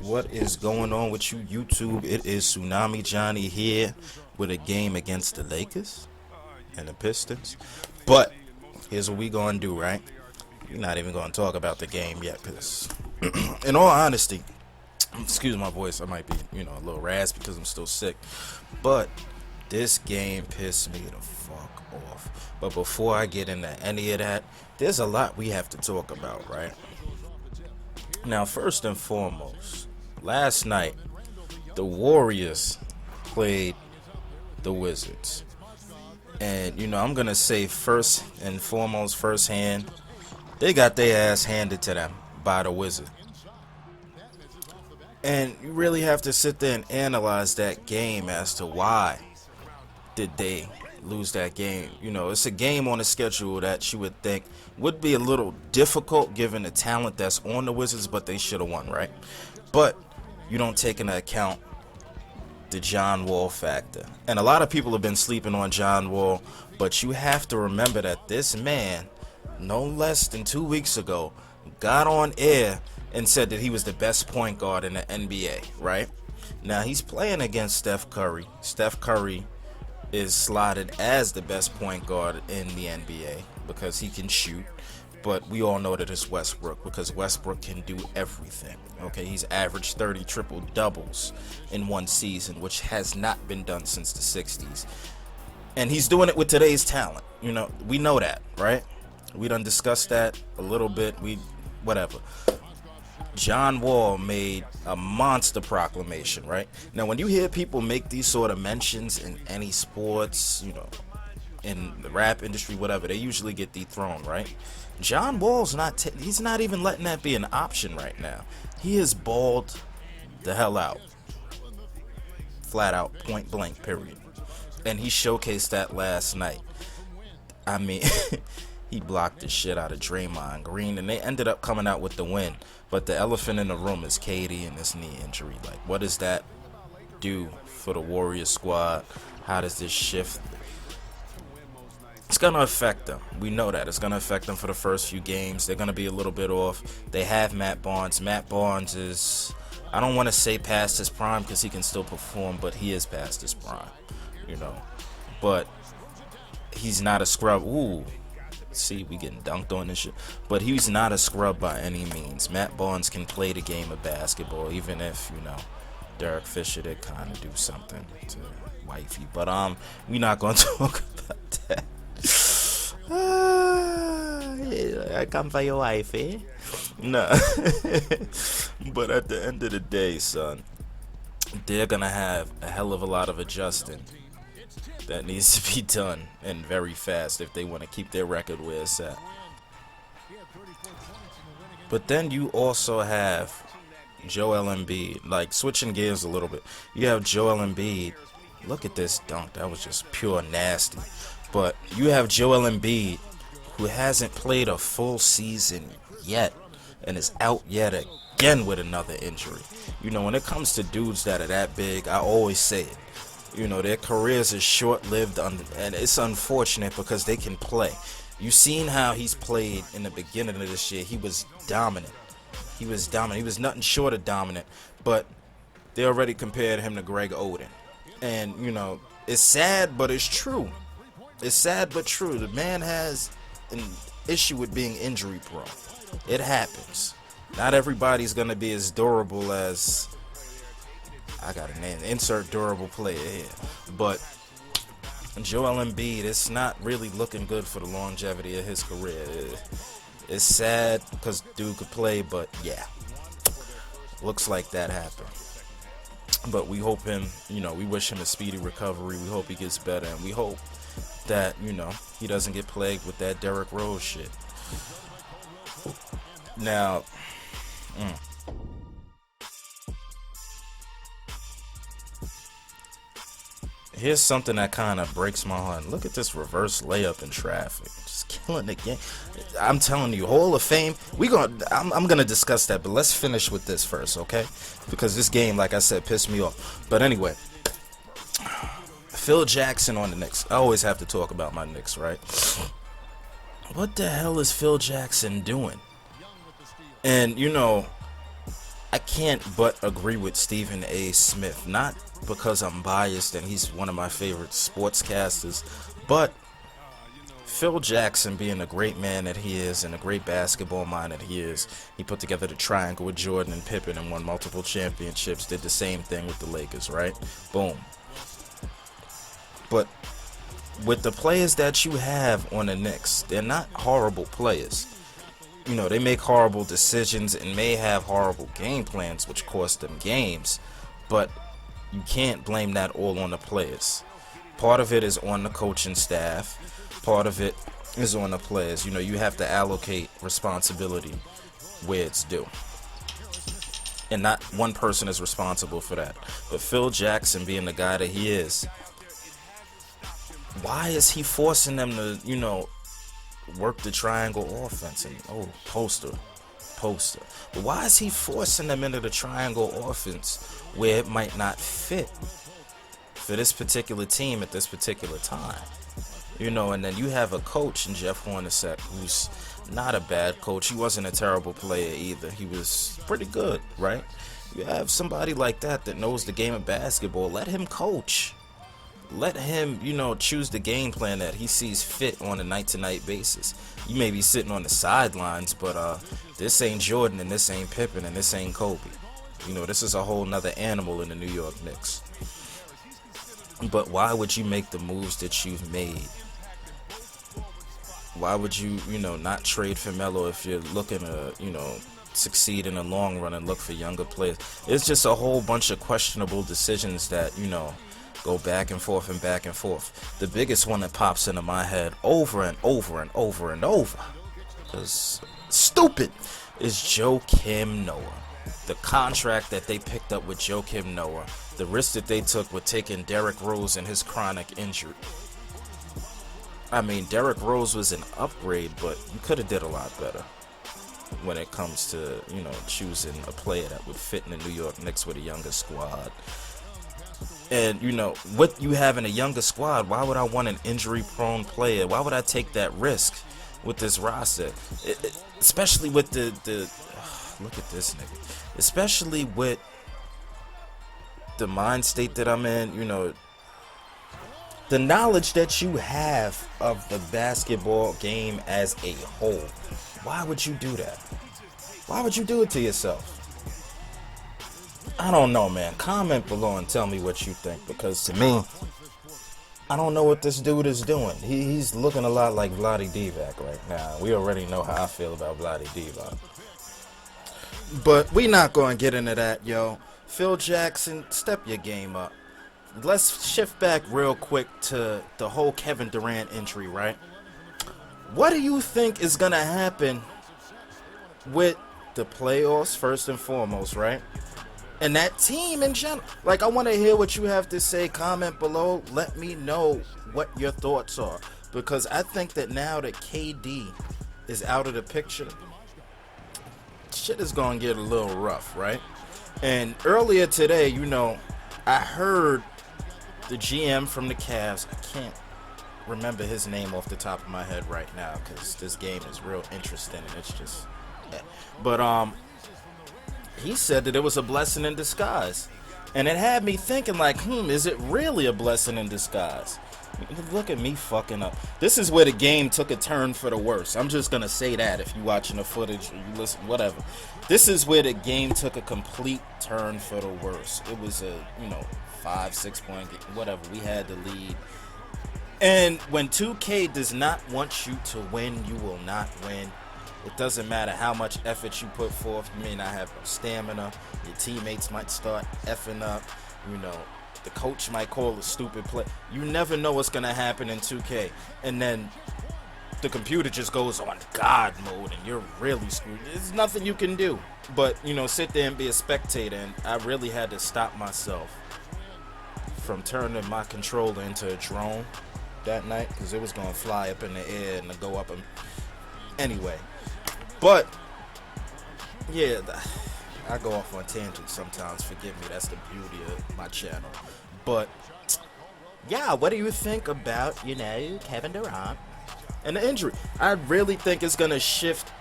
What is going on with you, YouTube? It is Tsunami Johnny here with a game against the Lakers and the Pistons. But here's what we gonna do, right? We're not even gonna talk about the game yet, cause in all honesty, excuse my voice, I might be, a little raspy because I'm still sick. But this game pissed me the fuck off. But before I get into any of that, there's a lot we have to talk about, right? Now, first and foremost, last night, the Warriors played the Wizards. And, I'm going to say first and foremost, firsthand, they got their ass handed to them by the Wizards. And you really have to sit there and analyze that game as to why did they lose that game. It's a game on the schedule that you would think would be a little difficult given the talent that's on the Wizards, but they should have won, right? But you don't take into account the John Wall factor. And a lot of people have been sleeping on John Wall, but you have to remember that this man, no less than 2 weeks ago, got on air and said that he was the best point guard in the NBA, right? Now he's playing against Steph Curry. Steph Curry is slotted as the best point guard in the NBA because he can shoot, but we all know that it's Westbrook because Westbrook can do everything. Okay, he's averaged 30 triple doubles in one season, which has not been done since the 60s, and he's doing it with today's talent. We know that, right? We done discussed that a little bit. Whatever. John Wall made a monster proclamation, right? Now, when you hear people make these sort of mentions in any sports, in the rap industry, whatever, they usually get dethroned, right? John Wall's he's not even letting that be an option right now. He is balled the hell out. Flat out, point blank, period. And he showcased that last night. I mean, he blocked the shit out of Draymond Green, and they ended up coming out with the win. But the elephant in the room is KD and this knee injury. Like, what does that do for the Warriors squad? How does this shift? It's going to affect them. We know that. It's going to affect them for the first few games. They're going to be a little bit off. They have Matt Barnes. Matt Barnes is, I don't want to say past his prime because he can still perform, but he is past his prime, But he's not a scrub. Ooh. See, we getting dunked on this shit. But he's not a scrub by any means. Matt Barnes can play the game of basketball, even if, Derek Fisher did kind of do something to wifey. But we're not going to talk about that. I come for your wife, eh? Nah. But at the end of the day, son, they're going to have a hell of a lot of adjusting that needs to be done, and very fast, if they want to keep their record where it's at. But then you also have Joel Embiid, like switching gears a little bit. You have Joel Embiid. Look at this dunk. That was just pure nasty. But you have Joel Embiid, who hasn't played a full season yet and is out yet again with another injury. When it comes to dudes that are that big, I always say it. Their careers are short-lived, and it's unfortunate because they can play. You've seen how he's played in the beginning of this year. He was dominant. He was nothing short of dominant, but they already compared him to Greg Oden. And, it's sad, but it's true. It's sad, but true. The man has an issue with being injury-prone. It happens. Not everybody's going to be as durable as... I got a name. Insert durable player here. But Joel Embiid, it's not really looking good for the longevity of his career. It's sad because dude could play, but yeah. Looks like that happened. But we hope him, we wish him a speedy recovery. We hope he gets better. And we hope that, he doesn't get plagued with that Derrick Rose shit. Now, here's something that kind of breaks my heart. Look at this reverse layup in traffic. Just killing the game. I'm telling you, Hall of Fame. I'm gonna discuss that, but let's finish with this first, okay? Because this game, like I said, pissed me off. But anyway, Phil Jackson on the Knicks. I always have to talk about my Knicks, right? What the hell is Phil Jackson doing? And can't but agree with Stephen A. Smith. Not because I'm biased and he's one of my favorite sportscasters, but Phil Jackson, being a great man that he is and a great basketball mind that he is, he put together the triangle with Jordan and Pippen and won multiple championships, did the same thing with the Lakers, right? Boom. But with the players that you have on the Knicks, they're not horrible players. You know, they make horrible decisions and may have horrible game plans, which cost them games, but you can't blame that all on the players. Part of it is on the coaching staff. Part of it is on the players. You know, you have to allocate responsibility where it's due. And not one person is responsible for that. But Phil Jackson, being the guy that he is, why is he forcing them to, you know, work the triangle offense? And poster. But why is he forcing them into the triangle offense where it might not fit for this particular team at this particular time? You know, and then you have a coach in Jeff Hornacek who's not a bad coach. He wasn't a terrible player either. He was pretty good, right? You have somebody like that knows the game of basketball. Let him coach. Let him, you know, choose the game plan that he sees fit on a night-to-night basis. You may be sitting on the sidelines, but this ain't Jordan and this ain't Pippen and this ain't Kobe. You know, this is a whole nother animal in the New York Knicks. But why would you make the moves that you've made? Why would you, you know, not trade for Melo if you're looking to, you know, succeed in the long run and look for younger players? It's just a whole bunch of questionable decisions that, you know, go back and forth and back and forth. The biggest one that pops into my head over and over and over and over, because stupid, is Joakim Noah. The contract that they picked up with Joakim Noah, the risk that they took with taking Derrick Rose and his chronic injury. I mean, Derrick Rose was an upgrade, but you could have did a lot better when it comes to, you know, choosing a player that would fit in the New York Knicks with a younger squad. And, you know, with you having a younger squad, why would I want an injury-prone player? Why would I take that risk with this roster? Especially with the look at this nigga. Especially with the mind state that I'm in, you know, the knowledge that you have of the basketball game as a whole. Why would you do that? Why would you do it to yourself? I don't know, man. Comment below and tell me what you think, because to me, I don't know what this dude is doing. He's looking a lot like Vlade Divac right now. We already know how I feel about Vlade Divac. But we not going to get into that, yo. Phil Jackson, step your game up. Let's shift back real quick to the whole Kevin Durant injury, right? What do you think is going to happen with the playoffs, first and foremost, right? And that team in general. Like, I want to hear what you have to say. Comment below. Let me know what your thoughts are. Because I think that now that KD is out of the picture, shit is going to get a little rough, right? And earlier today, you know, I heard the GM from the Cavs. I can't remember his name off the top of my head right now because this game is real interesting and it's just... But, he said that it was a blessing in disguise. And it had me thinking like, is it really a blessing in disguise? Look at me fucking up. This is where the game took a turn for the worse. I'm just going to say that if you're watching the footage or you listen, whatever. This is where the game took a complete turn for the worse. It was a, 5-6 point game, whatever. We had the lead. And when 2K does not want you to win, you will not win. It doesn't matter how much effort you put forth. You may not have stamina. Your teammates might start effing up. The coach might call a stupid play. You never know what's going to happen in 2K. And then the computer just goes on God mode and you're really screwed. There's nothing you can do but, sit there and be a spectator. And I really had to stop myself from turning my controller into a drone that night because it was going to fly up in the air and go up. Anyway. But, yeah, I go off on tangents sometimes. Forgive me. That's the beauty of my channel. But, yeah, what do you think about, Kevin Durant and the injury? I really think it's going to shift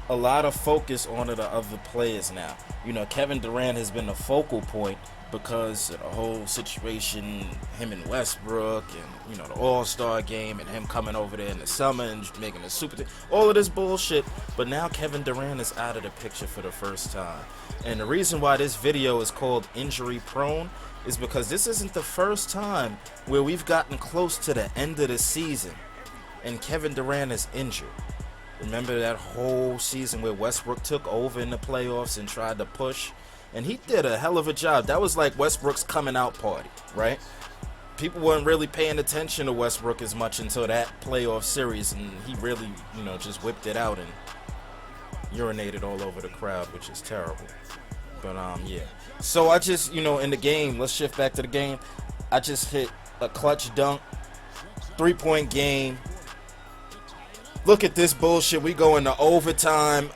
a lot of focus on the other players now. You know, Kevin Durant has been the focal point because of the whole situation, him and Westbrook, and you know, the All-Star game, and him coming over there in the summer and making a super team, all of this bullshit. But now Kevin Durant is out of the picture for the first time, and the reason why this video is called Injury Prone is because this isn't the first time where we've gotten close to the end of the season and Kevin Durant is injured. Remember that whole season where Westbrook took over in the playoffs and tried to push? And he did a hell of a job. That was like Westbrook's coming out party, right? People weren't really paying attention to Westbrook as much until that playoff series, and he really, you know, just whipped it out and urinated all over the crowd, which is terrible. But yeah. So I just, you know, in the game, let's shift back to the game. I just hit a clutch dunk, 3-point game. Look at this bullshit. We go into overtime.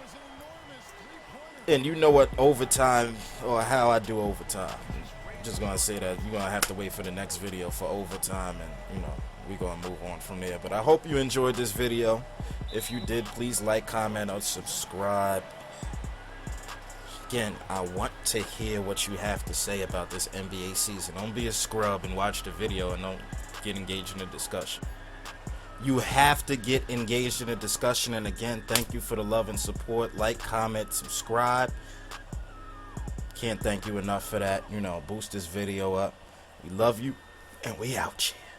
And you know what overtime, or how I do overtime. I'm just going to say that you're going to have to wait for the next video for overtime. And, you know, we're going to move on from there. But I hope you enjoyed this video. If you did, please like, comment, or subscribe. Again, I want to hear what you have to say about this NBA season. Don't be a scrub and watch the video and don't get engaged in the discussion. You have to get engaged in a discussion. And again, thank you for the love and support. Like, comment, subscribe. Can't thank you enough for that. You know, boost this video up. We love you, and we out here.